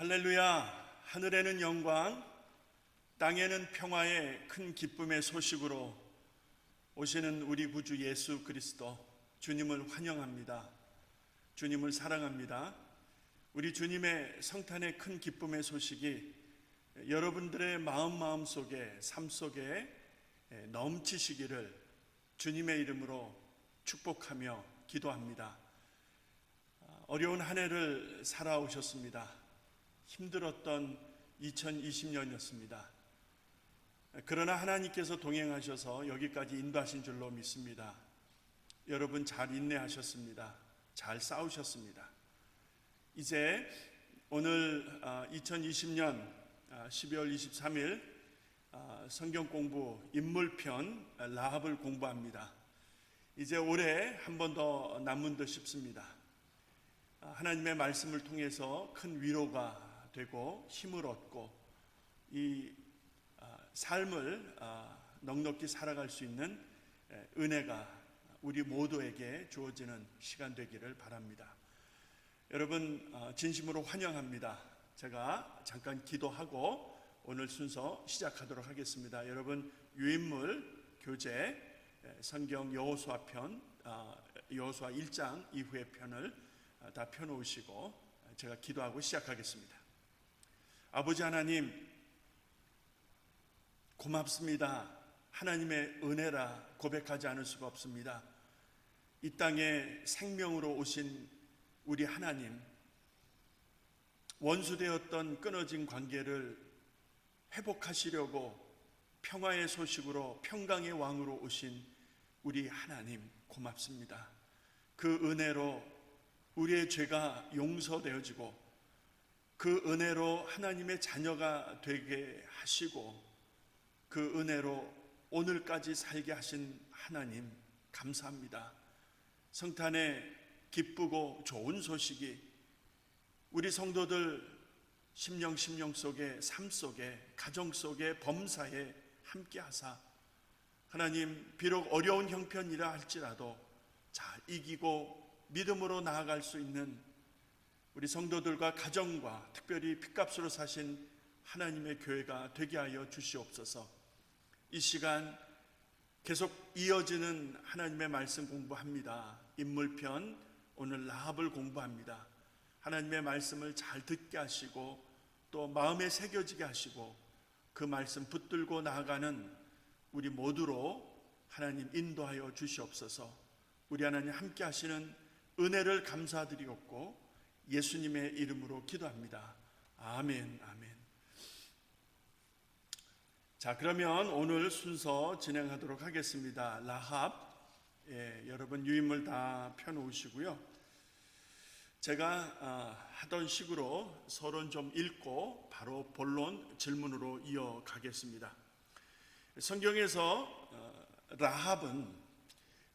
할렐루야. 하늘에는 영광, 땅에는 평화의 큰 기쁨의 소식으로 오시는 우리 구주 예수 그리스도 주님을 환영합니다. 주님을 사랑합니다. 우리 주님의 성탄의 큰 기쁨의 소식이 여러분들의 마음 속에, 삶 속에 넘치시기를 주님의 이름으로 축복하며 기도합니다. 어려운 한 해를 살아오셨습니다. 힘들었던 2020년이었습니다. 그러나 하나님께서 동행하셔서 여기까지 인도하신 줄로 믿습니다. 여러분 잘 인내하셨습니다. 잘 싸우셨습니다. 이제 오늘 2020년 12월 23일 성경 공부 인물편 라합을 공부합니다. 이제 올해 한 번 더 남은 듯 싶습니다. 하나님의 말씀을 통해서 큰 위로가 되고 힘을 얻고 이 삶을 넉넉히 살아갈 수 있는 은혜가 우리 모두에게 주어지는 시간 되기를 바랍니다. 여러분 진심으로 환영합니다. 제가 잠깐 기도하고 오늘 순서 시작하도록 하겠습니다. 여러분 유인물 교재 성경 여호수아 편, 여호수아 1장 이후의 편을 다 펴놓으시고 제가 기도하고 시작하겠습니다. 아버지 하나님 고맙습니다. 하나님의 은혜라 고백하지 않을 수가 없습니다. 이 땅에 생명으로 오신 우리 하나님, 원수되었던 끊어진 관계를 회복하시려고 평화의 소식으로 평강의 왕으로 오신 우리 하나님 고맙습니다. 그 은혜로 우리의 죄가 용서되어지고 그 은혜로 하나님의 자녀가 되게 하시고 그 은혜로 오늘까지 살게 하신 하나님 감사합니다. 성탄의 기쁘고 좋은 소식이 우리 성도들 심령 속에, 삶 속에, 가정 속에, 범사에 함께 하사 하나님 비록 어려운 형편이라 할지라도 잘 이기고 믿음으로 나아갈 수 있는 우리 성도들과 가정과 특별히 핏값으로 사신 하나님의 교회가 되게 하여 주시옵소서. 이 시간 계속 이어지는 하나님의 말씀 공부합니다. 인물편 오늘 라합을 공부합니다. 하나님의 말씀을 잘 듣게 하시고 또 마음에 새겨지게 하시고 그 말씀 붙들고 나아가는 우리 모두로 하나님 인도하여 주시옵소서. 우리 하나님 함께 하시는 은혜를 감사드리옵고 예수님의 이름으로 기도합니다. 아멘, 아멘. 자, 그러면 오늘 순서 진행하도록 하겠습니다. 라합, 여러분 유인물 다 펴놓으시고요. 제가 하던 식으로 서론 좀 읽고 바로 본론 질문으로 이어가겠습니다. 성경에서 라합은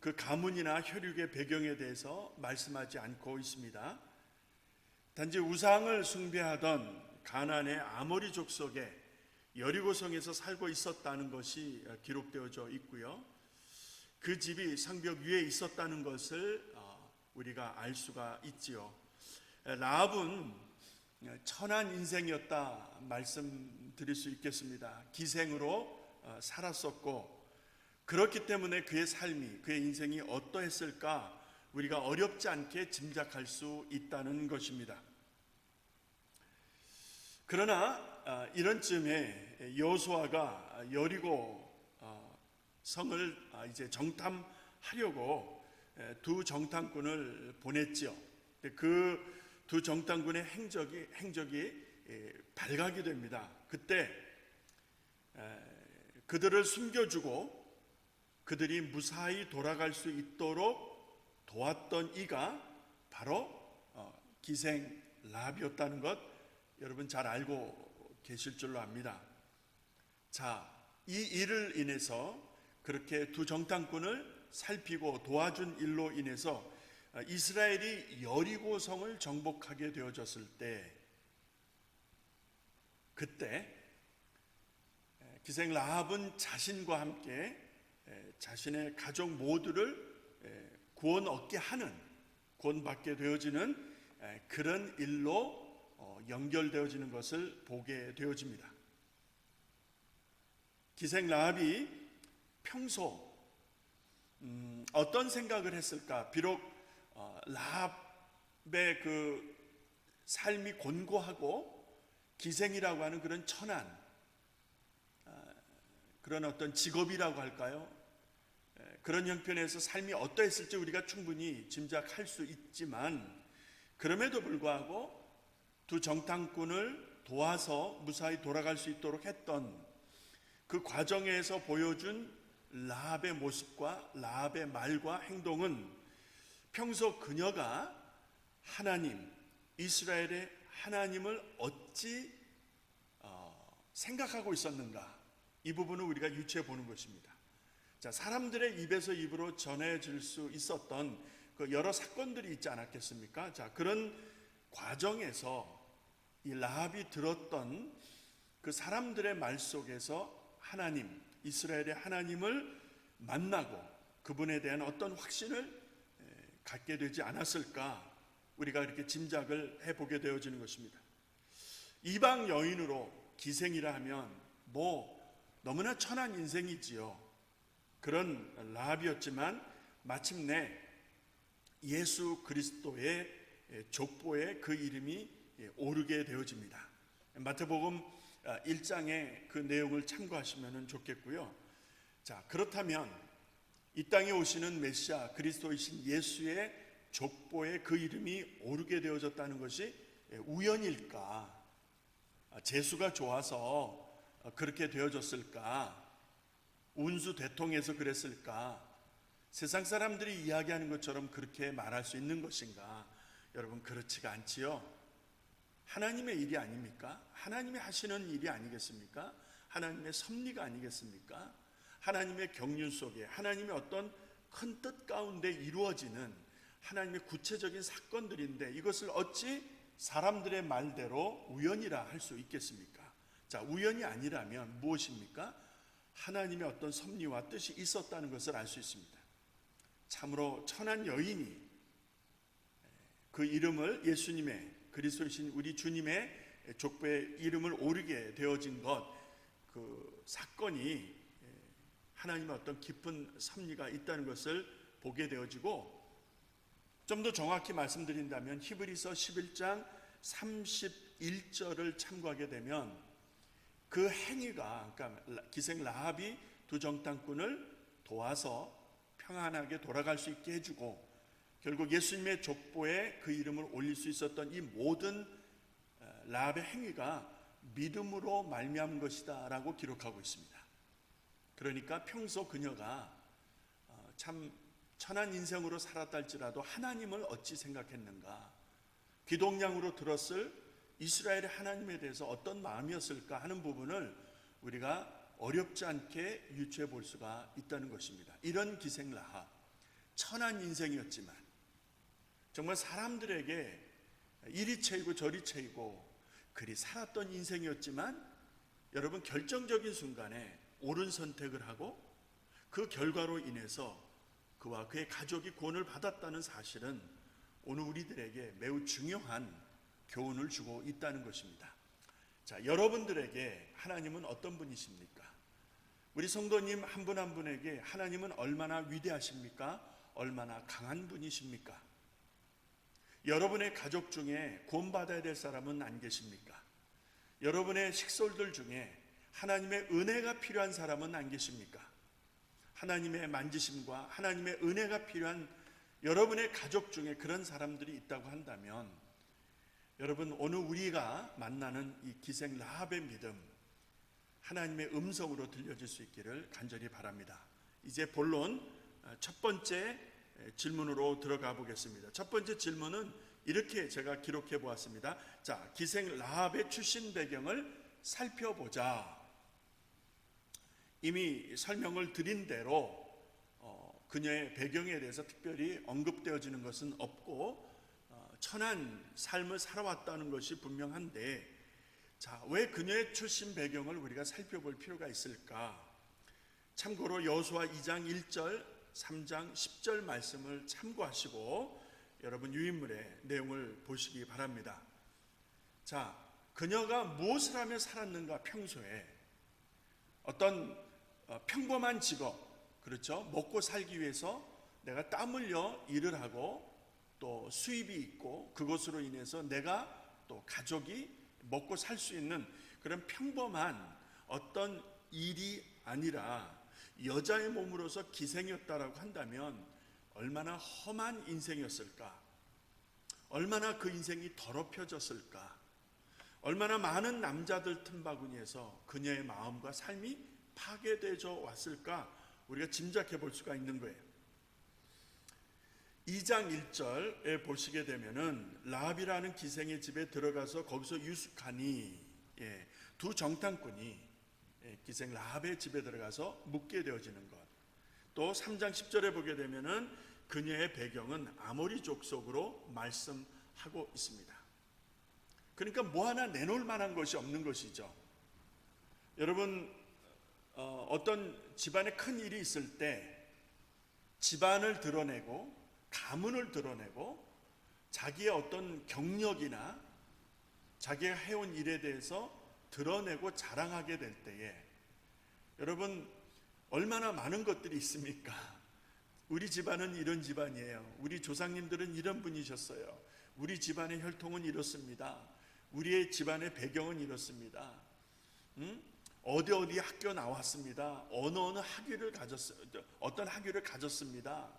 그 가문이나 혈육의 배경에 대해서 말씀하지 않고 있습니다. 단지 우상을 숭배하던 가나안의 아모리 족속의 여리고성에서 살고 있었다는 것이 기록되어져 있고요. 그 집이 성벽 위에 있었다는 것을 우리가 알 수가 있지요. 라합은 천한 인생이었다 말씀드릴 수 있겠습니다. 기생으로 살았었고 그렇기 때문에 그의 삶이, 그의 인생이 어떠했을까 우리가 어렵지 않게 짐작할 수 있다는 것입니다. 그러나 이런 쯤에 여호수아가 여리고 성을 이제 정탐하려고 두 정탐꾼을 보냈죠. 그 두 정탐꾼의 행적이 발각이 됩니다. 그때 그들을 숨겨주고 그들이 무사히 돌아갈 수 있도록 도왔던 이가 바로 기생 라합이었다는 것 여러분 잘 알고 계실 줄로 압니다. 자, 이 일을 인해서 그렇게 두 정탐꾼을 살피고 도와준 일로 인해서 이스라엘이 여리고성을 정복하게 되어졌을 때 그때 기생 라합은 자신과 함께 자신의 가족 모두를 구원 얻게 하는, 구원받게 되어지는 그런 일로 연결되어지는 것을 보게 되어집니다. 기생 라합이 평소 어떤 생각을 했을까? 비록 라합의 그 삶이 곤고하고 기생이라고 하는 그런 천한 그런 어떤 직업이라고 할까요? 그런 형편에서 삶이 어떠했을지 우리가 충분히 짐작할 수 있지만, 그럼에도 불구하고 두 정탐꾼을 도와서 무사히 돌아갈 수 있도록 했던 그 과정에서 보여준 라합의 모습과 라합의 말과 행동은 평소 그녀가 하나님, 이스라엘의 하나님을 어찌 생각하고 있었는가, 이 부분을 우리가 유추해 보는 것입니다. 자, 사람들의 입에서 입으로 전해질 수 있었던 그 여러 사건들이 있지 않았겠습니까? 자, 그런 과정에서 이 라합이 들었던 그 사람들의 말 속에서 하나님, 이스라엘의 하나님을 만나고 그분에 대한 어떤 확신을 갖게 되지 않았을까, 우리가 이렇게 짐작을 해보게 되어지는 것입니다. 이방 여인으로 기생이라 하면 너무나 천한 인생이지요. 그런 라합이었지만 마침내 예수 그리스도의 족보에 그 이름이 오르게 되어집니다. 마태복음 1장의 그 내용을 참고하시면 좋겠고요. 자, 그렇다면 이 땅에 오시는 메시아 그리스도이신 예수의 족보에 그 이름이 오르게 되어졌다는 것이 우연일까? 재수가 좋아서 그렇게 되어졌을까? 운수 대통해서 그랬을까? 세상 사람들이 이야기하는 것처럼 그렇게 말할 수 있는 것인가? 여러분, 그렇지가 않지요. 하나님의 일이 아닙니까? 하나님이 하시는 일이 아니겠습니까? 하나님의 섭리가 아니겠습니까? 하나님의 경륜 속에 하나님의 어떤 큰 뜻 가운데 이루어지는 하나님의 구체적인 사건들인데, 이것을 어찌 사람들의 말대로 우연이라 할 수 있겠습니까? 자, 우연이 아니라면 무엇입니까? 하나님의 어떤 섭리와 뜻이 있었다는 것을 알 수 있습니다. 참으로 천한 여인이 그 이름을 예수님의, 그리스도이신 우리 주님의 족보에 이름을 오르게 되어진 것, 그 사건이 하나님의 어떤 깊은 섭리가 있다는 것을 보게 되어지고, 좀 더 정확히 말씀드린다면 히브리서 11장 31절을 참고하게 되면 그 행위가, 그러니까 기생 라합이 두 정탐꾼을 도와서 평안하게 돌아갈 수 있게 해주고 결국 예수님의 족보에 그 이름을 올릴 수 있었던 이 모든 라합의 행위가 믿음으로 말미암은 것이다 라고 기록하고 있습니다. 그러니까 평소 그녀가 참 천한 인생으로 살았다 할지라도 하나님을 어찌 생각했는가, 귀동냥으로 들었을 이스라엘의 하나님에 대해서 어떤 마음이었을까 하는 부분을 우리가 어렵지 않게 유추해 볼 수가 있다는 것입니다. 이런 기생 라합, 천한 인생이었지만 정말 사람들에게 이리 채이고 저리 채이고 그리 살았던 인생이었지만, 여러분, 결정적인 순간에 옳은 선택을 하고 그 결과로 인해서 그와 그의 가족이 구원을 받았다는 사실은 오늘 우리들에게 매우 중요한 교훈을 주고 있다는 것입니다. 자, 여러분들에게 하나님은 어떤 분이십니까? 우리 성도님 한 분 한 분에게 하나님은 얼마나 위대하십니까? 얼마나 강한 분이십니까? 여러분의 가족 중에 구원받아야 될 사람은 안 계십니까? 여러분의 식솔들 중에 하나님의 은혜가 필요한 사람은 안 계십니까? 하나님의 만지심과 하나님의 은혜가 필요한 여러분의 가족 중에 그런 사람들이 있다고 한다면, 여러분, 오늘 우리가 만나는 이 기생 라합의 믿음, 하나님의 음성으로 들려질 수 있기를 간절히 바랍니다. 이제 본론 첫 번째 질문으로 들어가 보겠습니다. 첫 번째 질문은 이렇게 제가 기록해 보았습니다. 자, 기생 라합의 출신 배경을 살펴보자. 이미 설명을 드린 대로 그녀의 배경에 대해서 특별히 언급되어지는 것은 없고 천한 삶을 살아왔다는 것이 분명한데, 자, 왜 그녀의 출신 배경을 우리가 살펴볼 필요가 있을까? 참고로 여호수아 2장 1절, 3장 10절 말씀을 참고하시고 여러분 유인물의 내용을 보시기 바랍니다. 자, 그녀가 무엇을 하며 살았는가? 평소에 어떤 평범한 직업, 그렇죠? 먹고 살기 위해서 내가 땀 흘려 일을 하고 또 수입이 있고 그것으로 인해서 내가 또 가족이 먹고 살 수 있는 그런 평범한 어떤 일이 아니라 여자의 몸으로서 기생이었다라고 한다면 얼마나 험한 인생이었을까? 얼마나 그 인생이 더럽혀졌을까? 얼마나 많은 남자들 틈바구니에서 그녀의 마음과 삶이 파괴되어 왔을까? 우리가 짐작해 볼 수가 있는 거예요. 2장 1절에 보시게 되면은 라합이라는 기생의 집에 들어가서 거기서 유숙하니, 두 정탐꾼이 기생 라합의 집에 들어가서 묵게 되어지는 것. 또 3장 10절에 보게 되면은 그녀의 배경은 아모리 족속으로 말씀하고 있습니다. 그러니까 뭐 하나 내놓을 만한 것이 없는 것이죠. 여러분, 어떤 집안에 큰 일이 있을 때 집안을 드러내고 가문을 드러내고 자기의 어떤 경력이나 자기가 해온 일에 대해서 드러내고 자랑하게 될 때에 여러분 얼마나 많은 것들이 있습니까? 우리 집안은 이런 집안이에요. 우리 조상님들은 이런 분이셨어요. 우리 집안의 혈통은 이렇습니다. 우리의 집안의 배경은 이렇습니다. 어디 학교 나왔습니다. 어느 학위를 가졌어요. 어떤 학위를 가졌습니다.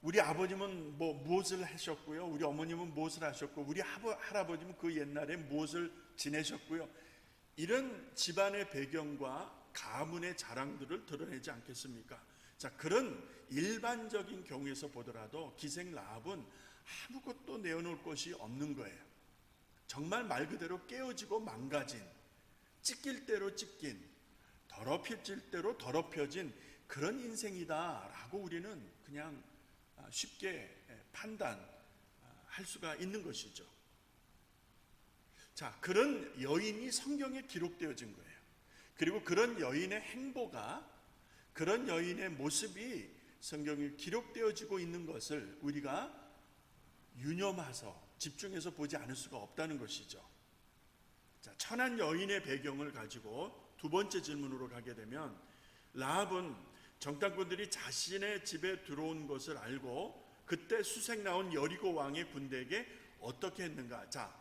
우리 아버님은 무엇을 하셨고요. 우리 어머님은 무엇을 하셨고 우리 할아버님은 그 옛날에 무엇을 지내셨고요. 이런 집안의 배경과 가문의 자랑들을 드러내지 않겠습니까? 자, 그런 일반적인 경우에서 보더라도 기생 라합은 아무것도 내어놓을 것이 없는 거예요. 정말 말 그대로 깨어지고 망가진, 찢길 대로 찢긴, 더럽혀질 대로 더럽혀진 그런 인생이다라고 우리는 그냥 쉽게 판단할 수가 있는 것이죠. 자, 그런 여인이 성경에 기록되어진 거예요. 그리고 그런 여인의 행보가, 그런 여인의 모습이 성경에 기록되어지고 있는 것을 우리가 유념해서 집중해서 보지 않을 수가 없다는 것이죠. 자, 천한 여인의 배경을 가지고 두 번째 질문으로 가게 되면 라합은 정탐꾼들이 자신의 집에 들어온 것을 알고 그때 수색 나온 여리고 왕의 군대에게 어떻게 했는가? 자,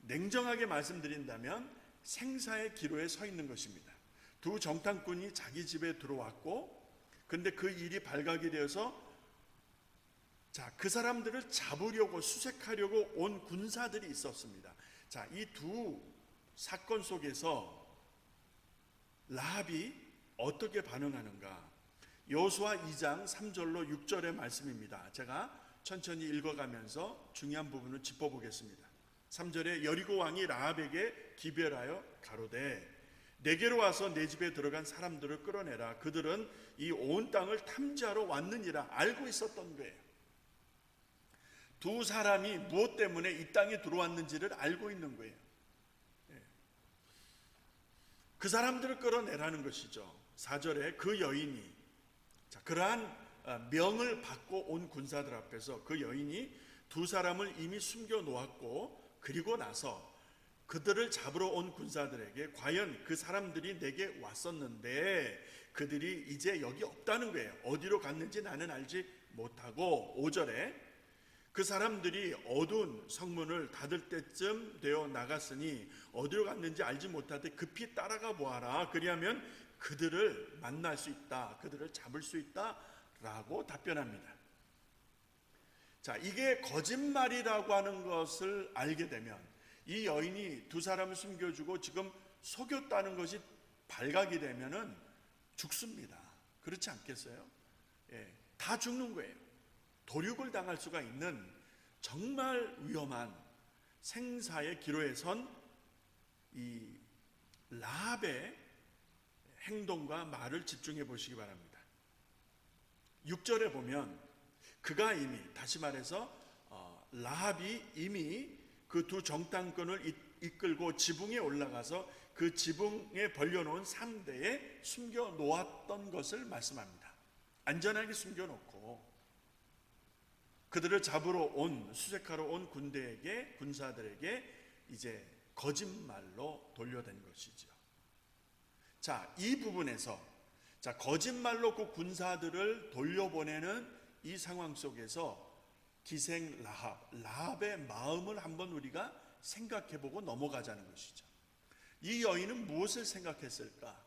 냉정하게 말씀드린다면 생사의 기로에 서 있는 것입니다. 두 정탐꾼이 자기 집에 들어왔고 근데 그 일이 발각이 되어서 자, 그 사람들을 잡으려고 수색하려고 온 군사들이 있었습니다. 자, 이 두 사건 속에서 라합이 어떻게 반응하는가? 여호수아 2장 3절로 6절의 말씀입니다. 제가 천천히 읽어가면서 중요한 부분을 짚어보겠습니다. 3절에 여리고 왕이 라합에게 기별하여 가로되 내게로 와서 내 집에 들어간 사람들을 끌어내라. 그들은 이 온 땅을 탐지하러 왔느니라. 알고 있었던 거예요. 두 사람이 무엇 때문에 이 땅에 들어왔는지를 알고 있는 거예요. 그 사람들을 끌어내라는 것이죠. 4절에 그 여인이, 자, 그러한 명을 받고 온 군사들 앞에서 그 여인이 두 사람을 이미 숨겨 놓았고 그리고 나서 그들을 잡으러 온 군사들에게 과연 그 사람들이 내게 왔었는데 그들이 이제 여기 없다는 거예요. 어디로 갔는지 나는 알지 못하고 5절에 그 사람들이 어두운 성문을 닫을 때쯤 되어 나갔으니 어디로 갔는지 알지 못하되 급히 따라가 보아라. 그리하면 그들을 만날 수 있다. 그들을 잡을 수 있다. 라고 답변합니다. 자, 이게 거짓말이라고 하는 것을 알게 되면 이 여인이 두 사람을 숨겨주고 지금 속였다는 것이 발각이 되면은 죽습니다. 그렇지 않겠어요? 다 죽는 거예요. 도륙을 당할 수가 있는 정말 위험한 생사의 기로에 선 이 라합의 행동과 말을 집중해 보시기 바랍니다. 6절에 보면 그가 이미, 다시 말해서 라합이 이미 그 두 정탐꾼을 이끌고 지붕에 올라가서 그 지붕에 벌려놓은 상대에 숨겨 놓았던 것을 말씀합니다. 안전하게 숨겨놓고 그들을 잡으러 온, 수색하러 온 군사들에게 이제 거짓말로 돌려댄 것이죠. 자, 이 부분에서 거짓말로 그 군사들을 돌려보내는 이 상황 속에서 기생 라합의 마음을 한번 우리가 생각해보고 넘어가자는 것이죠. 이 여인은 무엇을 생각했을까?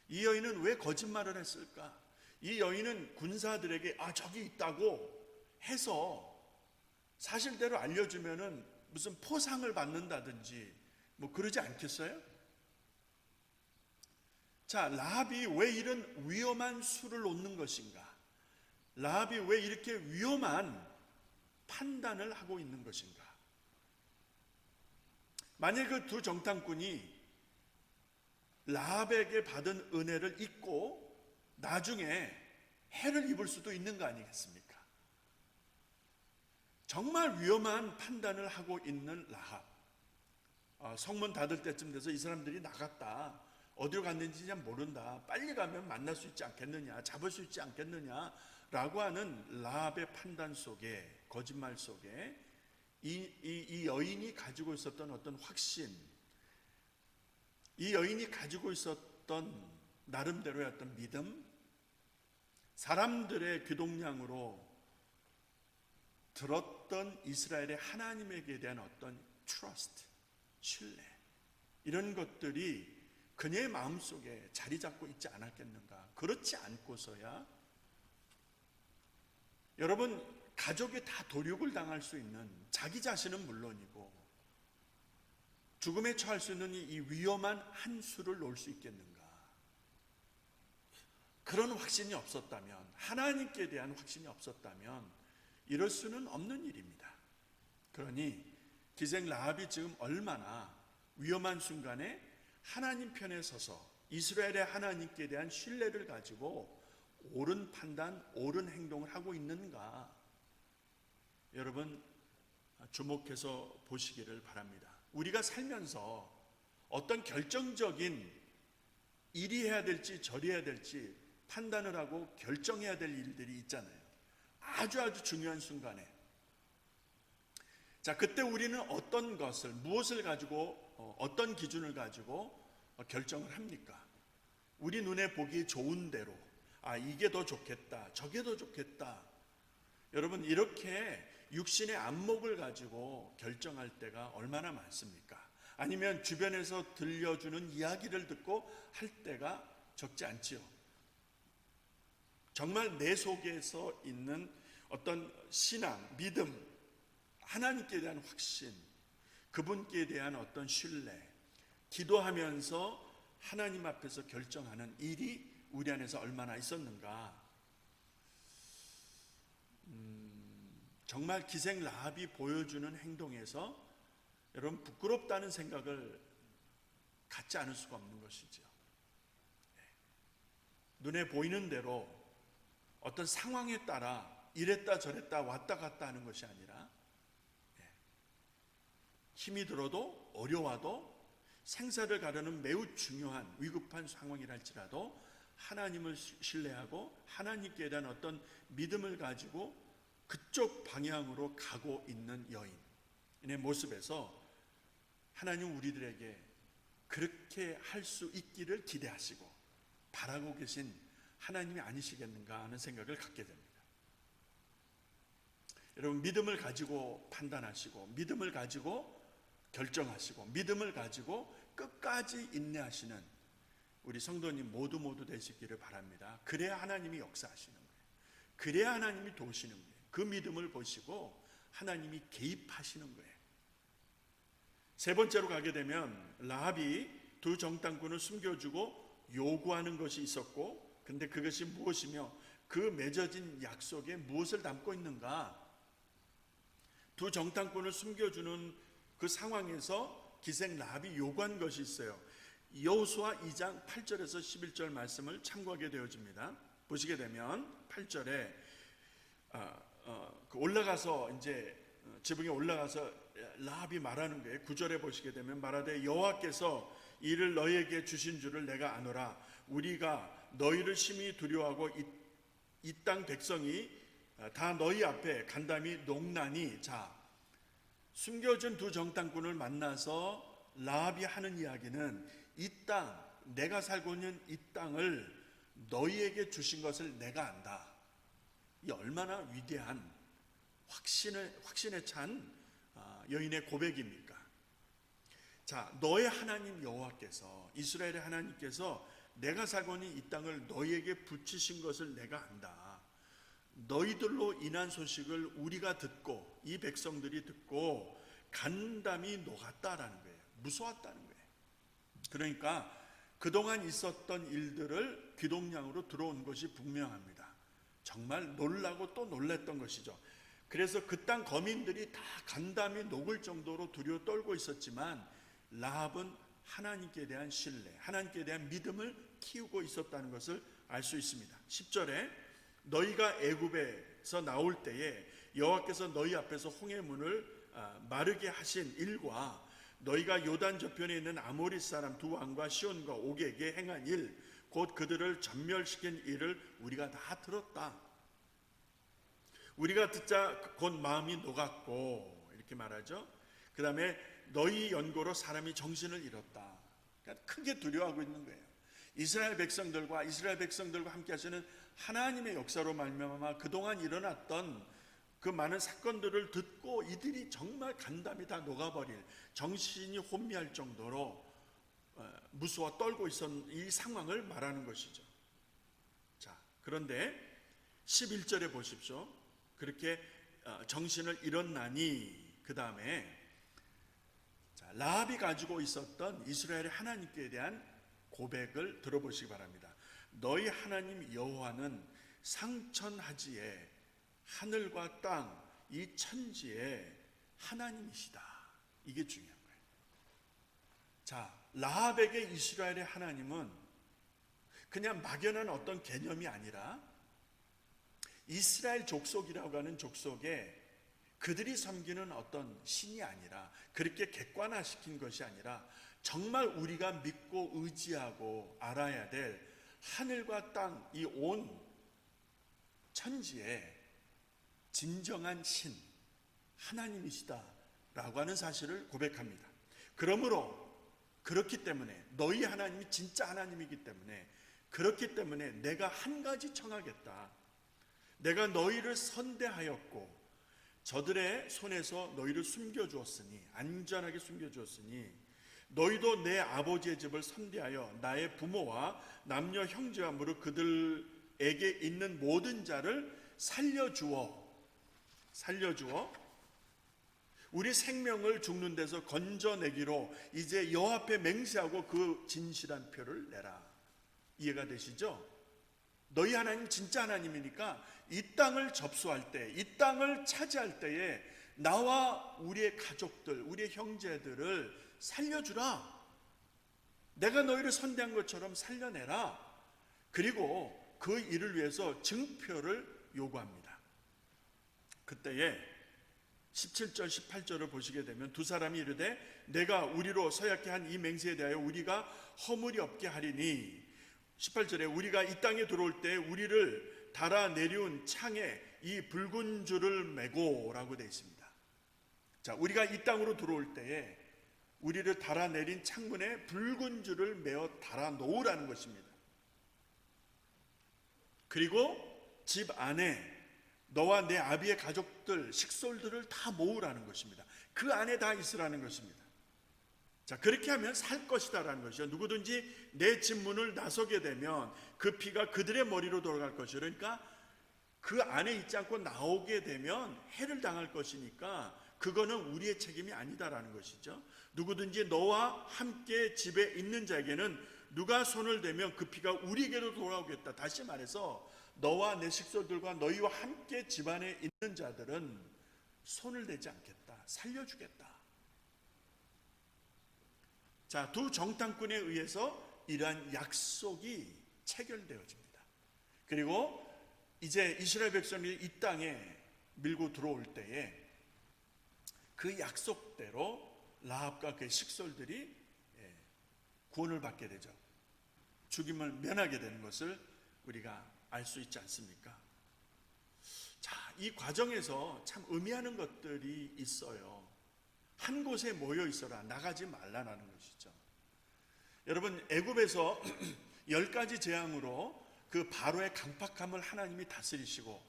이 여인은 왜 거짓말을 했을까? 이 여인은 군사들에게 저기 있다고 해서 사실대로 알려주면은 무슨 포상을 받는다든지 뭐 그러지 않겠어요? 자, 라합이 왜 이런 위험한 수를 놓는 것인가? 라합이 왜 이렇게 위험한 판단을 하고 있는 것인가? 만약 그 두 정탐꾼이 라합에게 받은 은혜를 잊고 나중에 해를 입을 수도 있는 거 아니겠습니까? 정말 위험한 판단을 하고 있는 라합. 성문 닫을 때쯤 돼서 이 사람들이 나갔다, 어디로 갔는지 잘 모른다, 빨리 가면 만날 수 있지 않겠느냐, 잡을 수 있지 않겠느냐 라고 하는 라합의 판단 속에, 거짓말 속에 이 여인이 가지고 있었던 어떤 확신, 이 여인이 가지고 있었던 나름대로의 어떤 믿음, 사람들의 귀동냥으로 들었던 이스라엘의 하나님에게 대한 어떤 트러스트, 신뢰, 이런 것들이 그녀의 마음속에 자리 잡고 있지 않았겠는가? 그렇지 않고서야 여러분, 가족이 다 도륙을 당할 수 있는, 자기 자신은 물론이고 죽음에 처할 수 있는 이 위험한 한 수를 놓을 수 있겠는가? 그런 확신이 없었다면, 하나님께 대한 확신이 없었다면 이럴 수는 없는 일입니다. 그러니 기생 라합이 지금 얼마나 위험한 순간에 하나님 편에 서서 이스라엘의 하나님께 대한 신뢰를 가지고 옳은 판단, 옳은 행동을 하고 있는가? 여러분, 주목해서 보시기를 바랍니다. 우리가 살면서 어떤 결정적인 일이 해야 될지 저리 해야 될지 판단을 하고 결정해야 될 일들이 있잖아요. 아주 중요한 순간에. 자, 그때 우리는 어떤 것을, 무엇을 가지고, 어떤 기준을 가지고 결정을 합니까? 우리 눈에 보기 좋은 대로, 이게 더 좋겠다, 저게 더 좋겠다. 여러분, 이렇게 육신의 안목을 가지고 결정할 때가 얼마나 많습니까? 아니면 주변에서 들려주는 이야기를 듣고 할 때가 적지 않지요. 정말 내 속에서 있는 어떤 신앙, 믿음, 하나님께 대한 확신, 그분께 대한 어떤 신뢰, 기도하면서 하나님 앞에서 결정하는 일이 우리 안에서 얼마나 있었는가? 정말 기생 라합이 보여주는 행동에서 여러분, 부끄럽다는 생각을 갖지 않을 수가 없는 것이죠. 눈에 보이는 대로 어떤 상황에 따라 이랬다 저랬다 왔다 갔다 하는 것이 아니라, 힘이 들어도 어려워도 생사를 가르는 매우 중요한 위급한 상황이랄지라도 하나님을 신뢰하고 하나님께 대한 어떤 믿음을 가지고 그쪽 방향으로 가고 있는 여인의 모습에서 하나님 우리들에게 그렇게 할 수 있기를 기대하시고 바라고 계신 하나님이 아니시겠는가 하는 생각을 갖게 됩니다. 여러분, 믿음을 가지고 판단하시고 믿음을 가지고 결정하시고 믿음을 가지고 끝까지 인내하시는 우리 성도님 모두 되시기를 바랍니다. 그래야 하나님이 역사하시는 거예요. 그래야 하나님이 도우시는 거예요. 그 믿음을 보시고 하나님이 개입하시는 거예요. 세 번째로 가게 되면 라합이 두 정탐꾼을 숨겨주고 요구하는 것이 있었고, 근데 그것이 무엇이며 그 맺어진 약속에 무엇을 담고 있는가? 두 정탐꾼을 숨겨주는 그 상황에서 기생 라합이 요구한 것이 있어요. 여호수아 2장 8절에서 11절 말씀을 참고하게 되어집니다. 보시게 되면 8절에 올라가서 이제 지붕에 올라가서 라합이 말하는 거예요. 9절에 보시게 되면 말하되 여호와께서 이를 너희에게 주신 줄을 내가 아노라. 우리가 너희를 심히 두려워하고 이 땅 백성이 다 너희 앞에 간담이 농나니. 자, 숨겨진 두 정탐꾼을 만나서 라합이 하는 이야기는 이 땅, 내가 살고 있는 이 땅을 너희에게 주신 것을 내가 안다. 이 얼마나 위대한 확신에 찬 여인의 고백입니까? 자, 너의 하나님 여호와께서, 이스라엘의 하나님께서 내가 살고 있는 이 땅을 너희에게 붙이신 것을 내가 안다. 너희들로 인한 소식을 우리가 듣고, 이 백성들이 듣고 간담이 녹았다라는 거예요. 무서웠다는 거예요. 그러니까 그동안 있었던 일들을 귀동냥으로 들어온 것이 분명합니다. 정말 놀라고 또 놀랬던 것이죠. 그래서 그 땅 거민들이 다 간담이 녹을 정도로 두려워 떨고 있었지만 라합은 하나님께 대한 신뢰, 하나님께 대한 믿음을 키우고 있었다는 것을 알 수 있습니다. 10절에 너희가 애굽에서 나올 때에 여호와께서 너희 앞에서 홍해문을 마르게 하신 일과 너희가 요단 저편에 있는 아모리 사람 두 왕과 시온과 옥에게 행한 일, 곧 그들을 전멸시킨 일을 우리가 다 들었다. 우리가 듣자 곧 마음이 녹았고, 이렇게 말하죠. 그 다음에 너희 연고로 사람이 정신을 잃었다. 그러니까 크게 두려워하고 있는 거예요. 이스라엘 백성들과 함께 하시는 하나님의 역사로 말미암아 그동안 일어났던 그 많은 사건들을 듣고 이들이 정말 간담이 다 녹아버릴, 정신이 혼미할 정도로 무서워 떨고 있었던 이 상황을 말하는 것이죠. 자, 그런데 11절에 보십시오. 그렇게 정신을 잃었나니, 그 다음에 라합이 가지고 있었던 이스라엘의 하나님께 대한 고백을 들어보시기 바랍니다. 너희 하나님 여호와는 상천하지에 하늘과 땅, 이 천지의 하나님이시다. 이게 중요한 거예요. 자, 라합에게 이스라엘의 하나님은 그냥 막연한 어떤 개념이 아니라 이스라엘 족속이라고 하는 족속에 그들이 섬기는 어떤 신이 아니라, 그렇게 객관화시킨 것이 아니라 정말 우리가 믿고 의지하고 알아야 될 하늘과 땅, 이 온 천지에 진정한 신, 하나님이시다라고 하는 사실을 고백합니다. 그러므로 그렇기 때문에 너희 하나님이 진짜 하나님이기 때문에, 그렇기 때문에 내가 한 가지 청하겠다. 내가 너희를 선대하였고 저들의 손에서 너희를 숨겨주었으니, 안전하게 숨겨주었으니 너희도 내 아버지의 집을 선대하여 나의 부모와 남녀 형제와 무릇 그들에게 있는 모든 자를 살려주어 우리 생명을 죽는 데서 건져내기로 이제 여호와 앞에 맹세하고 그 진실한 표를 내라. 이해가 되시죠? 너희 하나님 진짜 하나님이니까 이 땅을 접수할 때, 이 땅을 차지할 때에 나와 우리의 가족들, 우리의 형제들을 살려주라. 내가 너희를 선대한 것처럼 살려내라. 그리고 그 일을 위해서 증표를 요구합니다. 그때에 17절 18절을 보시게 되면 두 사람이 이르되 내가 우리로 서약케 한 이 맹세에 대하여 우리가 허물이 없게 하리니, 18절에 우리가 이 땅에 들어올 때 우리를 달아 내려온 창에 이 붉은 줄을 메고 라고 되어 있습니다. 자, 우리가 이 땅으로 들어올 때에 우리를 달아 내린 창문에 붉은 줄을 메어 달아 놓으라는 것입니다. 그리고 집 안에 너와 내 아비의 가족들, 식솔들을 다 모으라는 것입니다. 그 안에 다 있으라는 것입니다. 자, 그렇게 하면 살 것이다라는 것이죠. 누구든지 내 집 문을 나서게 되면 그 피가 그들의 머리로 돌아갈 것이죠. 그러니까 그 안에 있지 않고 나오게 되면 해를 당할 것이니까 그거는 우리의 책임이 아니다라는 것이죠. 누구든지 너와 함께 집에 있는 자에게는 누가 손을 대면 그 피가 우리에게로 돌아오겠다. 다시 말해서 너와 내 식솔들과 너희와 함께 집안에 있는 자들은 손을 대지 않겠다. 살려주겠다. 자, 두 정탐꾼에 의해서 이러한 약속이 체결되어집니다. 그리고 이제 이스라엘 백성이 이 땅에 밀고 들어올 때에 그 약속대로 라합과 그의 식솔들이 구원을 받게 되죠. 죽임을 면하게 되는 것을 우리가 알 수 있지 않습니까? 자, 이 과정에서 참 의미하는 것들이 있어요. 한 곳에 모여 있어라, 나가지 말라라는 것이죠. 여러분, 애굽에서 10가지 재앙으로 그 바로의 강팍함을 하나님이 다스리시고,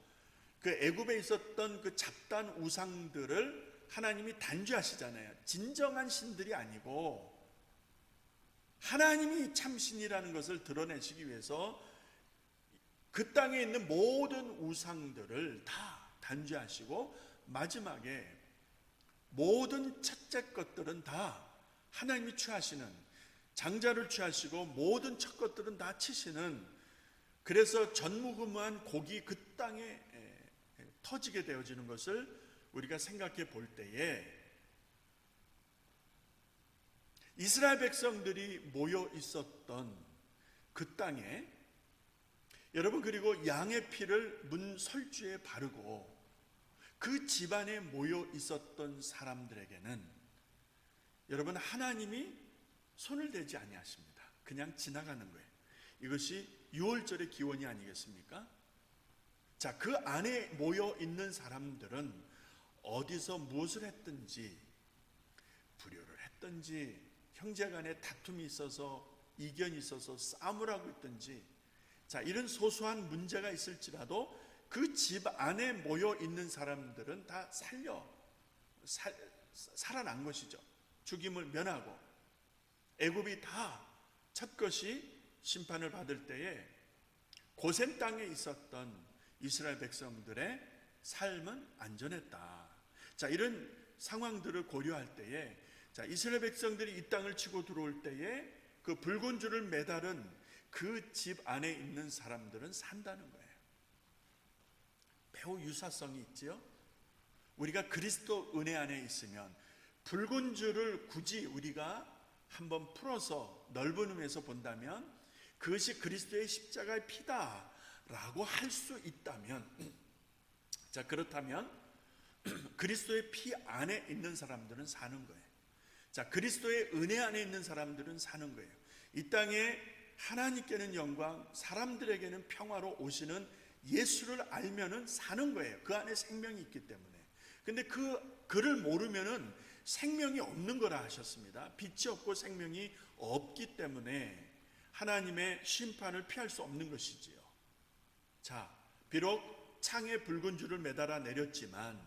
그 애굽에 있었던 그 잡단 우상들을 하나님이 단죄하시잖아요. 진정한 신들이 아니고 하나님이 참 신이라는 것을 드러내시기 위해서 그 땅에 있는 모든 우상들을 다 단죄하시고, 마지막에 모든 첫째 것들은 다 하나님이 취하시는, 장자를 취하시고 모든 첫 것들은 다 치시는, 그래서 전무후무한 곡이 그 땅에 터지게 되어지는 것을 우리가 생각해 볼 때에, 이스라엘 백성들이 모여 있었던 그 땅에, 여러분, 그리고 양의 피를 문 설주에 바르고 그 집안에 모여 있었던 사람들에게는 여러분, 하나님이 손을 대지 아니하십니다. 그냥 지나가는 거예요. 이것이 유월절의 기원이 아니겠습니까? 자, 그 안에 모여 있는 사람들은 어디서 무엇을 했든지, 불효를 했든지, 형제간에 다툼이 있어서, 이견이 있어서 싸움을 하고 있든지, 자, 이런 소소한 문제가 있을지라도 그 집 안에 모여 있는 사람들은 다 살아난 것이죠. 죽임을 면하고. 애굽이 다 첫 것이 심판을 받을 때에 고센 땅에 있었던 이스라엘 백성들의 삶은 안전했다. 자, 이런 상황들을 고려할 때에, 자, 이스라엘 백성들이 이 땅을 치고 들어올 때에 그 붉은 줄을 매달은 그 집 안에 있는 사람들은 산다는 거예요. 매우 유사성이 있지요. 우리가 그리스도 은혜 안에 있으면 붉은 줄을 굳이 우리가 한번 풀어서 넓은 의미에서 본다면 그것이 그리스도의 십자가의 피다라고 할 수 있다면, 자, 그렇다면 그리스도의 피 안에 있는 사람들은 사는 거예요. 자, 그리스도의 은혜 안에 있는 사람들은 사는 거예요. 이 땅에 하나님께는 영광, 사람들에게는 평화로 오시는 예수를 알면은 사는 거예요. 그 안에 생명이 있기 때문에. 근데 그를 모르면은 생명이 없는 거라 하셨습니다. 빛이 없고 생명이 없기 때문에 하나님의 심판을 피할 수 없는 것이지요. 자, 비록 창에 붉은 줄을 매달아 내렸지만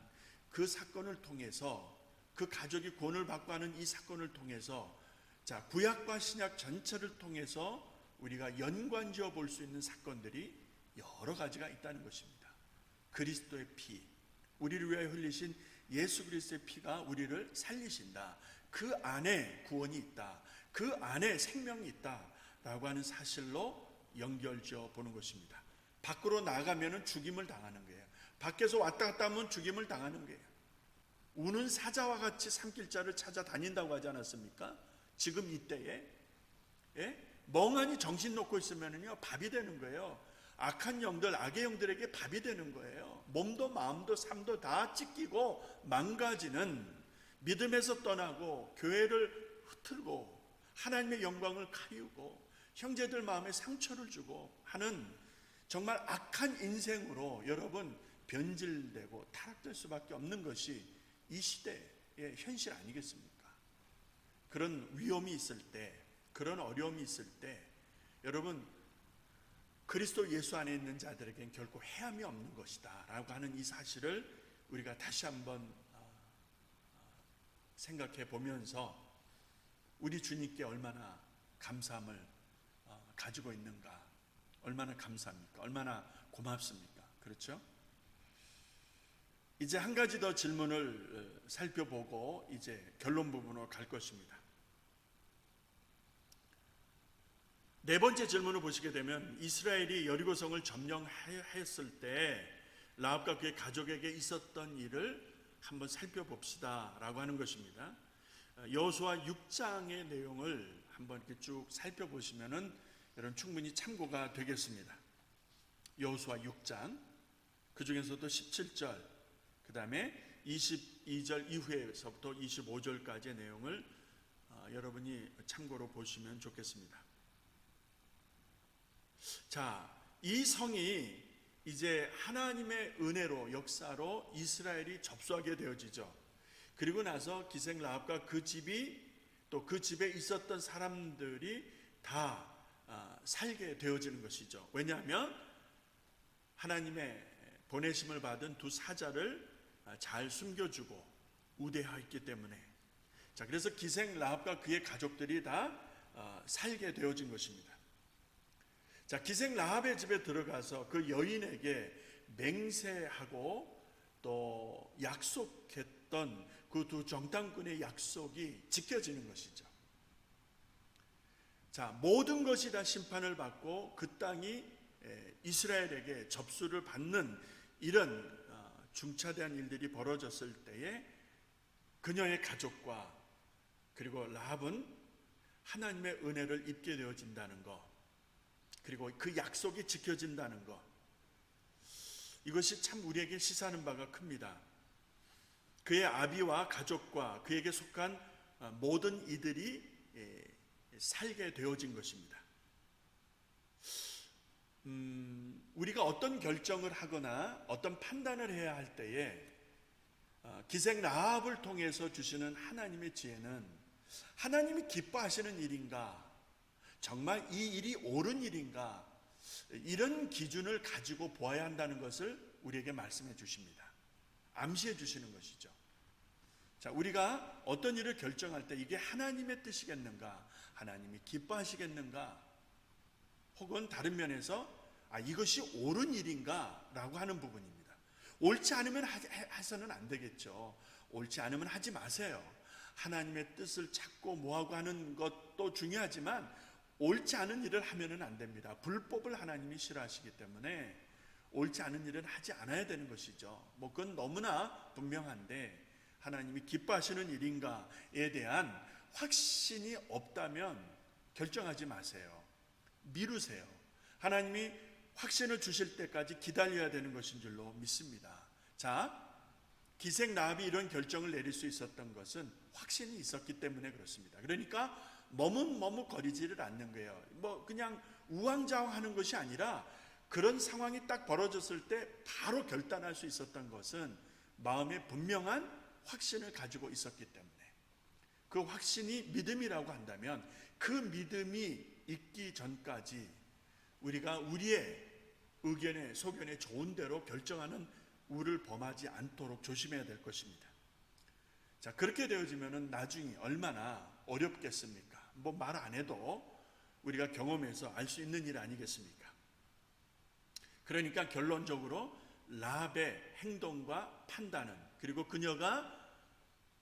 그 사건을 통해서, 그 가족이 구원을 받고 하는 이 사건을 통해서, 자, 구약과 신약 전체를 통해서 우리가 연관지어 볼 수 있는 사건들이 여러 가지가 있다는 것입니다. 그리스도의 피, 우리를 위하여 흘리신 예수 그리스도의 피가 우리를 살리신다. 그 안에 구원이 있다. 그 안에 생명이 있다라고 하는 사실로 연결지어 보는 것입니다. 밖으로 나가면 죽임을 당하는 거예요. 밖에서 왔다 갔다 하면 죽임을 당하는 거예요. 우는 사자와 같이 산길자를 찾아다닌다고 하지 않았습니까? 지금 이때에, 예? 멍하니 정신 놓고 있으면요 밥이 되는 거예요. 악한 영들, 악의 영들에게 밥이 되는 거예요. 몸도 마음도 삶도 다 찢기고 망가지는, 믿음에서 떠나고 교회를 흐트르고 하나님의 영광을 가리우고 형제들 마음에 상처를 주고 하는 정말 악한 인생으로 여러분 변질되고 타락될 수밖에 없는 것이 이 시대의 현실 아니겠습니까? 그런 위험이 있을 때, 그런 어려움이 있을 때 여러분, 그리스도 예수 안에 있는 자들에겐 결코 해함이 없는 것이다 라고 하는 이 사실을 우리가 다시 한번 생각해 보면서 우리 주님께 얼마나 감사함을 가지고 있는가, 얼마나 감사합니까? 얼마나 고맙습니까? 그렇죠? 이제 한 가지 더 질문을 살펴보고 이제 결론 부분으로 갈 것입니다. 네 번째 질문을 보시게 되면, 이스라엘이 여리고성을 점령했을 때 라합과 그의 가족에게 있었던 일을 한번 살펴봅시다 라고 하는 것입니다. 여호수아 6장의 내용을 한번 이렇게 쭉 살펴보시면은 여러분 충분히 참고가 되겠습니다. 여호수아 6장, 그 중에서도 17절, 그 다음에 22절 이후에서부터 25절까지의 내용을 여러분이 참고로 보시면 좋겠습니다. 자, 이 성이 이제 하나님의 은혜로 역사로 이스라엘이 접수하게 되어지죠. 그리고 나서 기생 라합과 그 집이 또 그 집에 있었던 사람들이 다 살게 되어지는 것이죠. 왜냐하면 하나님의 보내심을 받은 두 사자를 잘 숨겨주고 우대하였기 때문에. 자, 그래서 기생 라합과 그의 가족들이 다 살게 되어진 것입니다. 자, 기생 라합의 집에 들어가서 그 여인에게 맹세하고 또 약속했던 그 두 정탐꾼의 약속이 지켜지는 것이죠. 자, 모든 것이 다 심판을 받고 그 땅이 이스라엘에게 접수를 받는 이런 중차대한 일들이 벌어졌을 때에 그녀의 가족과 그리고 라합은 하나님의 은혜를 입게 되어진다는 것, 그리고 그 약속이 지켜진다는 것, 이것이 참 우리에게 시사하는 바가 큽니다. 그의 아비와 가족과 그에게 속한 모든 이들이 살게 되어진 것입니다. 우리가 어떤 결정을 하거나 어떤 판단을 해야 할 때에 기생 라합을 통해서 주시는 하나님의 지혜는 하나님이 기뻐하시는 일인가, 정말 이 일이 옳은 일인가, 이런 기준을 가지고 보아야 한다는 것을 우리에게 말씀해 주십니다. 암시해 주시는 것이죠. 자, 우리가 어떤 일을 결정할 때 이게 하나님의 뜻이겠는가, 하나님이 기뻐하시겠는가, 혹은 다른 면에서 이것이 옳은 일인가 라고 하는 부분입니다. 옳지 않으면 해서는 안 되겠죠. 옳지 않으면 하지 마세요. 하나님의 뜻을 찾고 뭐하고 하는 것도 중요하지만 옳지 않은 일을 하면은 안 됩니다. 불법을 하나님이 싫어하시기 때문에 옳지 않은 일은 하지 않아야 되는 것이죠. 그건 너무나 분명한데, 하나님이 기뻐하시는 일인가에 대한 확신이 없다면 결정하지 마세요. 미루세요. 하나님이 확신을 주실 때까지 기다려야 되는 것인 줄로 믿습니다. 자, 기생 라합이 이런 결정을 내릴 수 있었던 것은 확신이 있었기 때문에 그렇습니다. 그러니까 머뭇머뭇거리지를 않는 거예요. 그냥 우왕좌왕하는 것이 아니라 그런 상황이 딱 벌어졌을 때 바로 결단할 수 있었던 것은 마음에 분명한 확신을 가지고 있었기 때문에, 그 확신이 믿음이라고 한다면 그 믿음이 있기 전까지 우리가 우리의 의견에 소견에 좋은 대로 결정하는 우를 범하지 않도록 조심해야 될 것입니다. 자, 그렇게 되어지면 나중에 얼마나 어렵겠습니까? 말 안 해도 우리가 경험해서 알 수 있는 일 아니겠습니까? 그러니까 결론적으로 라합의 행동과 판단은, 그리고 그녀가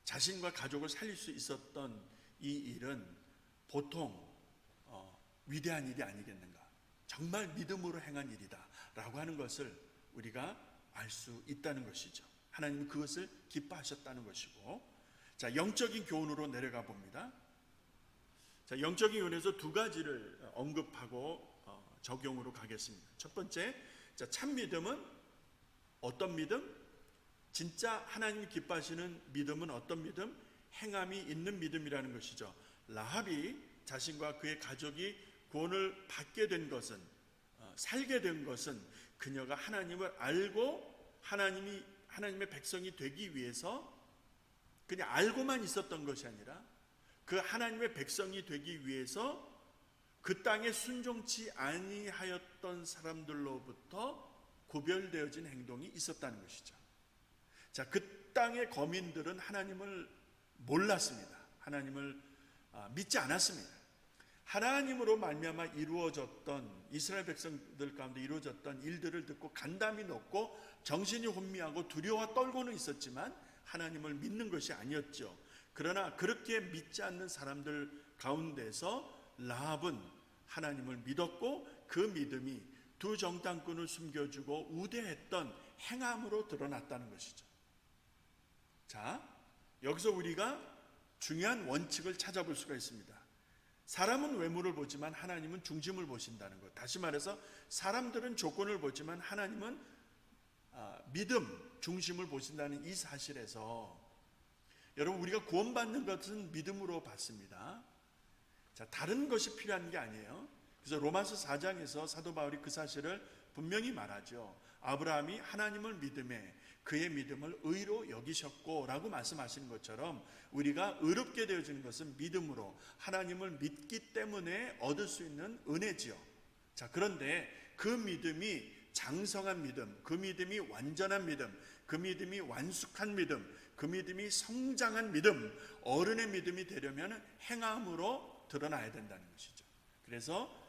자신과 가족을 살릴 수 있었던 이 일은 보통 위대한 일이 아니겠는가, 정말 믿음으로 행한 일이다 라고 하는 것을 우리가 알 수 있다는 것이죠. 하나님은 그것을 기뻐하셨다는 것이고. 자, 영적인 교훈으로 내려가 봅니다. 자, 영적인 교훈에서 두 가지를 언급하고 적용으로 가겠습니다. 첫 번째, 자, 참 믿음은 어떤 믿음? 진짜 하나님이 기뻐하시는 믿음은 어떤 믿음? 행함이 있는 믿음이라는 것이죠. 라합이 자신과 그의 가족이 구원을 받게 된 것은, 살게 된 것은 그녀가 하나님을 알고 하나님의 백성이 되기 위해서 그냥 알고만 있었던 것이 아니라 그 하나님의 백성이 되기 위해서 그 땅에 순종치 아니하였던 사람들로부터 구별되어진 행동이 있었다는 것이죠. 자, 그 땅의 거민들은 하나님을 몰랐습니다. 하나님을 믿지 않았습니다. 하나님으로 말미암아 이루어졌던, 이스라엘 백성들 가운데 이루어졌던 일들을 듣고 간담이 높고 정신이 혼미하고 두려워 떨고는 있었지만 하나님을 믿는 것이 아니었죠. 그러나 그렇게 믿지 않는 사람들 가운데서 라합은 하나님을 믿었고 그 믿음이 두 정탐꾼을 숨겨주고 우대했던 행함으로 드러났다는 것이죠. 자, 여기서 우리가 중요한 원칙을 찾아볼 수가 있습니다. 사람은 외모를 보지만 하나님은 중심을 보신다는 것. 다시 말해서 사람들은 조건을 보지만 하나님은 믿음, 중심을 보신다는 이 사실에서, 여러분, 우리가 구원받는 것은 믿음으로 받습니다. 자, 다른 것이 필요한 게 아니에요. 그래서 로마서 4장에서 사도 바울이 그 사실을 분명히 말하죠. 아브라함이 하나님을 믿음에 그의 믿음을 의로 여기셨고 라고 말씀하시는 것처럼 우리가 의롭게 되어지는 것은 믿음으로 하나님을 믿기 때문에 얻을 수 있는 은혜지요. 자, 그런데 그 믿음이 장성한 믿음, 그 믿음이 완전한 믿음, 그 믿음이 완숙한 믿음, 그 믿음이 성장한 믿음, 어른의 믿음이 되려면 행함으로 드러나야 된다는 것이죠. 그래서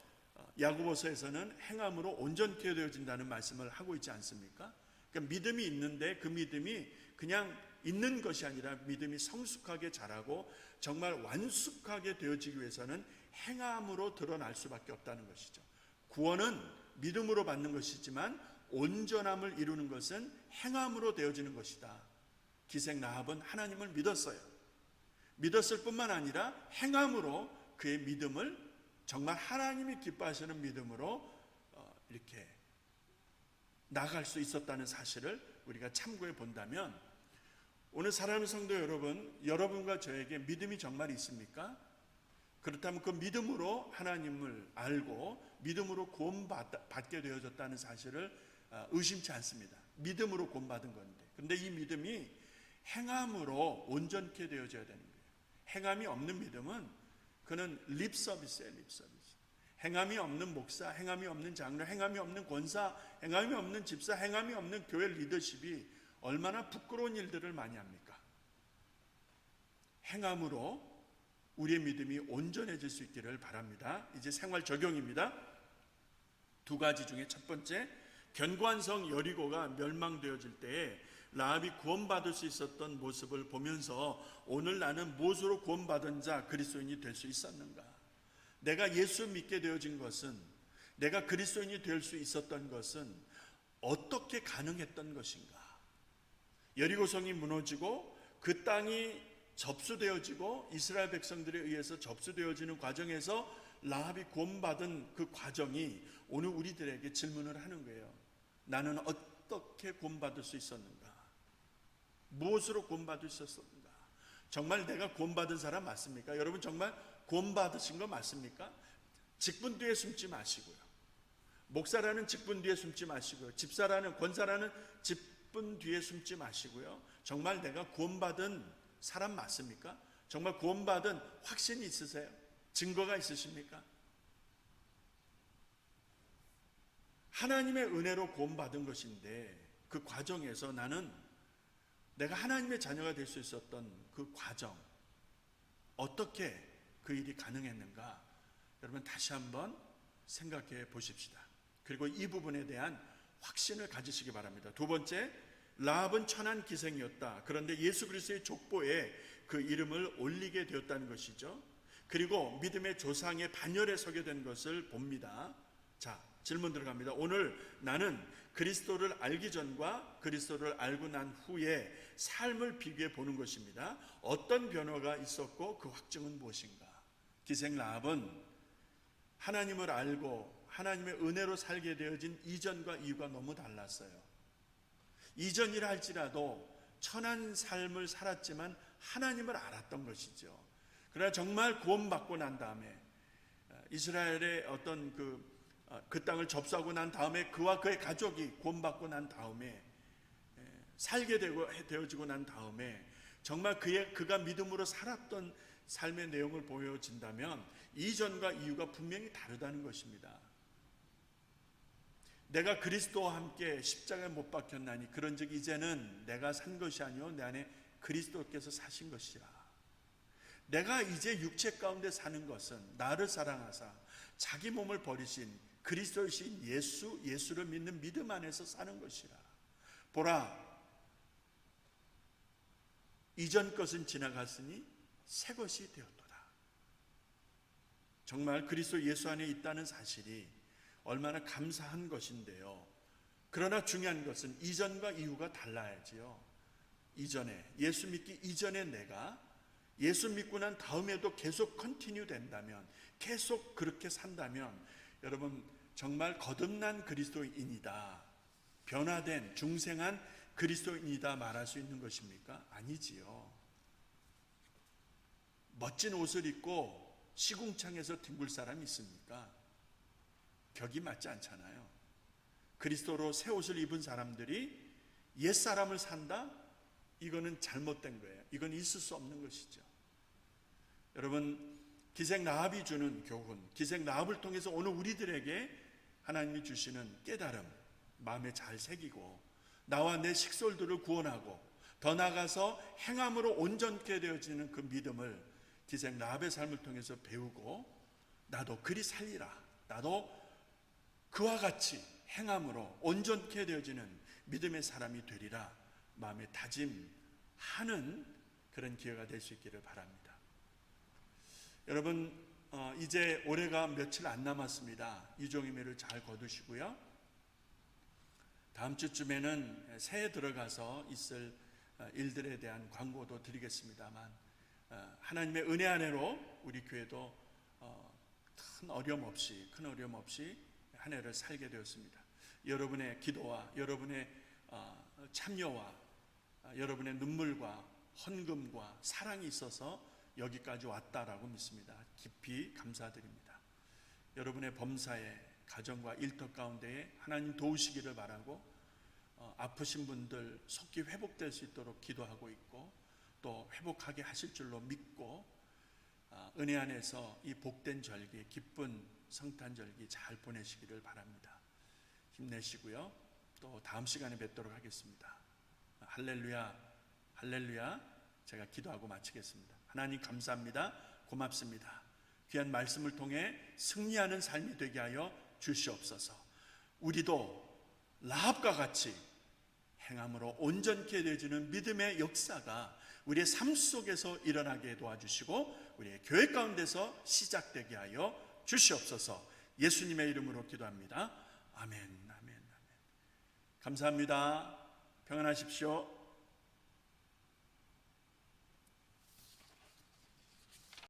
야고보서에서는 행함으로 온전케 되어진다는 말씀을 하고 있지 않습니까? 그러니까 믿음이 있는데 그 믿음이 그냥 있는 것이 아니라 믿음이 성숙하게 자라고 정말 완숙하게 되어지기 위해서는 행함으로 드러날 수밖에 없다는 것이죠. 구원은 믿음으로 받는 것이지만 온전함을 이루는 것은 행함으로 되어지는 것이다. 기생 라합은 하나님을 믿었어요. 믿었을 뿐만 아니라 행함으로 그의 믿음을 정말 하나님이 기뻐하시는 믿음으로 이렇게 나아갈 수 있었다는 사실을 우리가 참고해 본다면, 오늘 사랑하는 성도 여러분, 여러분과 저에게 믿음이 정말 있습니까? 그렇다면 그 믿음으로 하나님을 알고 믿음으로 구원받게 되어졌다는 사실을 의심치 않습니다. 믿음으로 구원받은 건데, 그런데 이 믿음이 행함으로 온전케 되어져야 되는 거예요. 행함이 없는 믿음은 그는 립 서비스예요. 립 서비스. 행함이 없는 목사, 행함이 없는 장로, 행함이 없는 권사, 행함이 없는 집사, 행함이 없는 교회 리더십이 얼마나 부끄러운 일들을 많이 합니까? 행함으로 우리의 믿음이 온전해질 수 있기를 바랍니다. 이제 생활 적용입니다. 두 가지 중에 첫 번째, 견고한 성 여리고가 멸망되어질 때에 라합이 구원받을 수 있었던 모습을 보면서 오늘 나는 무엇으로 구원받은 자 그리스도인이 될 수 있었는가? 내가 예수 믿게 되어진 것은, 내가 그리스도인이 될 수 있었던 것은 어떻게 가능했던 것인가? 여리고성이 무너지고 그 땅이 접수되어지고 이스라엘 백성들에 의해서 접수되어지는 과정에서 라합이 구원받은 그 과정이 오늘 우리들에게 질문을 하는 거예요. 나는 어떻게 구원받을 수 있었는가? 무엇으로 구원받을 수 있었는가? 정말 내가 구원받은 사람 맞습니까? 여러분 정말 구원받으신 거 맞습니까? 직분 뒤에 숨지 마시고요. 목사라는 직분 뒤에 숨지 마시고요. 집사라는, 권사라는 직분 뒤에 숨지 마시고요. 정말 내가 구원받은 사람 맞습니까? 정말 구원받은 확신이 있으세요? 증거가 있으십니까? 하나님의 은혜로 구원받은 것인데 그 과정에서 나는 내가 하나님의 자녀가 될 수 있었던 그 과정, 어떻게 그 일이 가능했는가? 여러분 다시 한번 생각해 보십시다. 그리고 이 부분에 대한 확신을 가지시기 바랍니다. 두 번째, 라합은 천한 기생이었다. 그런데 예수 그리스도의 족보에 그 이름을 올리게 되었다는 것이죠. 그리고 믿음의 조상의 반열에 서게 된 것을 봅니다. 자, 질문 들어갑니다. 오늘 나는 그리스도를 알기 전과 그리스도를 알고 난 후에 삶을 비교해 보는 것입니다. 어떤 변화가 있었고 그 확증은 무엇인가? 기생 라합은 하나님을 알고 하나님의 은혜로 살게 되어진 이전과 이후가 너무 달랐어요. 이전이라 할지라도 천한 삶을 살았지만 하나님을 알았던 것이죠. 그러나 정말 구원받고 난 다음에 이스라엘의 어떤 그 땅을 접수하고 난 다음에 그와 그의 가족이 구원받고 난 다음에 살게 되어지고 난 다음에 정말 그가 믿음으로 살았던 삶의 내용을 보여진다면 이전과 이후가 분명히 다르다는 것입니다. 내가 그리스도와 함께 십자가에 못 박혔나니 그런즉 이제는 내가 산 것이 아니요 내 안에 그리스도께서 사신 것이라. 내가 이제 육체 가운데 사는 것은 나를 사랑하사 자기 몸을 버리신 그리스도이신 예수를 믿는 믿음 안에서 사는 것이라. 보라, 이전 것은 지나갔으니 새 것이 되었도다. 정말 그리스도 예수 안에 있다는 사실이 얼마나 감사한 것인데요. 그러나 중요한 것은 이전과 이후가 달라야지요. 이전에, 예수 믿기 이전에 내가 예수 믿고 난 다음에도 계속 컨티뉴 된다면, 계속 그렇게 산다면 여러분 정말 거듭난 그리스도인이다, 변화된 중생한 그리스도인이다 말할 수 있는 것입니까? 아니지요. 멋진 옷을 입고 시궁창에서 뒹굴 사람이 있습니까? 격이 맞지 않잖아요. 그리스도로 새 옷을 입은 사람들이 옛사람을 산다? 이거는 잘못된 거예요. 이건 있을 수 없는 것이죠. 여러분, 기생 라합이 주는 교훈, 기생 라합을 통해서 오늘 우리들에게 하나님이 주시는 깨달음, 마음에 잘 새기고 나와 내 식솔들을 구원하고 더 나아가서 행함으로 온전케 되어지는 그 믿음을 기생 라합의 삶을 통해서 배우고 나도 그리 살리라, 나도 그와 같이 행함으로 온전케 되어지는 믿음의 사람이 되리라 마음에 다짐하는 그런 기회가 될 수 있기를 바랍니다. 여러분, 이제 올해가 며칠 안 남았습니다. 유종임의를 잘 거두시고요. 다음 주쯤에는 새해 들어가서 있을 일들에 대한 광고도 드리겠습니다만, 하나님의 은혜 안에로 우리 교회도 큰 어려움 없이 한 해를 살게 되었습니다. 여러분의 기도와 여러분의 참여와 여러분의 눈물과 헌금과 사랑이 있어서 여기까지 왔다라고 믿습니다. 깊이 감사드립니다. 여러분의 범사에 가정과 일터 가운데에 하나님 도우시기를 바라고 아프신 분들 속히 회복될 수 있도록 기도하고 있고 또 회복하게 하실 줄로 믿고 은혜 안에서 이 복된 절기, 기쁜 성탄절기 잘 보내시기를 바랍니다. 힘내시고요. 또 다음 시간에 뵙도록 하겠습니다. 할렐루야, 할렐루야. 제가 기도하고 마치겠습니다. 하나님 감사합니다. 고맙습니다. 귀한 말씀을 통해 승리하는 삶이 되게 하여 주시옵소서. 우리도 라합과 같이 행함으로 온전케 되어지는 믿음의 역사가 우리의 삶 속에서 일어나게 도와주시고 우리의 교회 가운데서 시작되게 하여 주시옵소서. 예수님의 이름으로 기도합니다. 아멘, 아멘, 아멘. 감사합니다. 평안하십시오.